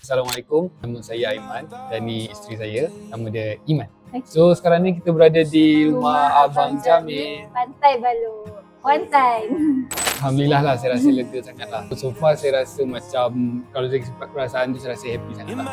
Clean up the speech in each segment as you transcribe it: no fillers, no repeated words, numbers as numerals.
Assalamualaikum, nama saya Aiman dan ni isteri saya, nama dia Iman. So sekarang ni kita berada di rumah Abang Jamil, Pantai Balu, one time. Alhamdulillah lah, saya rasa lega sangat lah. So far saya rasa macam, kalau dari sifat perasaan tu saya rasa happy sangat lah.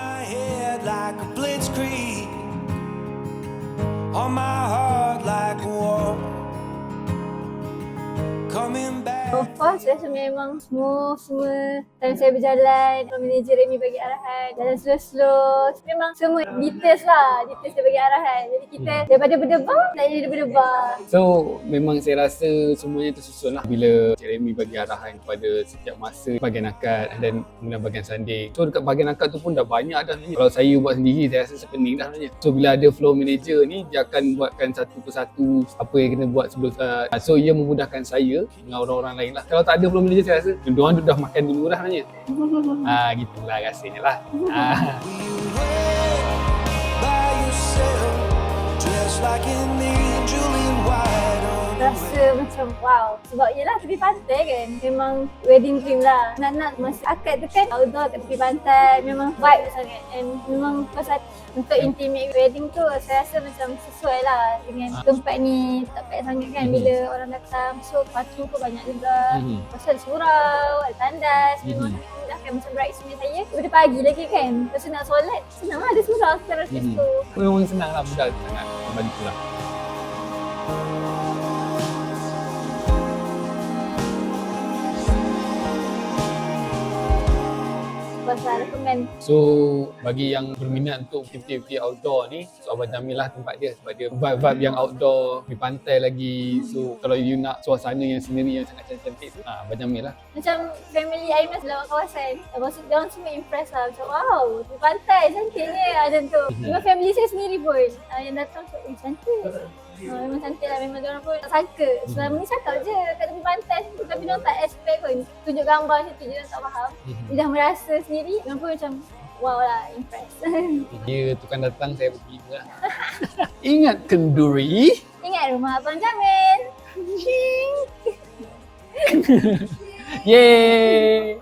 So far saya rasa memang smooth semua. Time saya berjalan, manager Remy bagi arahan, jalan slow-slow. Memang semua details lah, details dia bagi arahan. Jadi kita daripada berdebar, tak jadi berdebar. So memang saya rasa semuanya tersusun lah bila Cik Remy bagi arahan kepada setiap masa bahagian akad dan kemudian bahagian sanding. So dekat bahagian akad tu pun dah banyak dah sebenarnya. Kalau saya buat sendiri saya rasa sepening dah sebenarnya. So bila ada flow manager ni, dia akan buatkan satu persatu apa yang kena buat sebelum start. So ia memudahkan saya dengan orang-orang lain lah. Kalau tak ada flow manager saya rasa diorang dah makan dulu dah sebenarnya. Gitulah rasanya lah. Rasa macam wow. Sebab yelah tepi pantai kan, memang wedding dream lah. Nak masa akad tu kan outdoor kat tepi pantai, memang vibe sangat. And memang pasal untuk intimate wedding tu saya rasa macam sesuai lah dengan tempat ni. Tak payah sangat kan bila orang datang. So patung pun banyak juga. Pasal ada surau, ada tandas. Memang memudahkan macam bridesmaid saya. Daripada pagi lagi kan, lepas tu nak solat, senang lah ada surau sekarang kat situ. Memang senang lah, mudah sangat membantu lah. Pasal recommend. So bagi yang berminat untuk aktiviti outdoor ni, so Abang Jamil lah tempat dia sebab dia vibe yang outdoor, di pantai lagi. So kalau you nak suasana yang scenery yang sangat cantik tu, Abang Jamil lah. Macam family Aiman lewat kawasan. Lepas tu diorang semua impress lah. Macam wow, di pantai cantiknya macam tu. Memang family saya sendiri pun yang datang tu, cantik. Memang cantik lah, memang diorang pun tak sangka. Selama ni cakap je kat tepi pantai tu, tapi diorang tak expect pun. Tunjuk gambar macam tu je, diorang tak faham. Dia dah merasa sendiri, diorang pun macam wow lah, impress. Dia tukang datang, saya pergi juga. Ingat kenduri? Ingat rumah Abang Jamil. Yeay!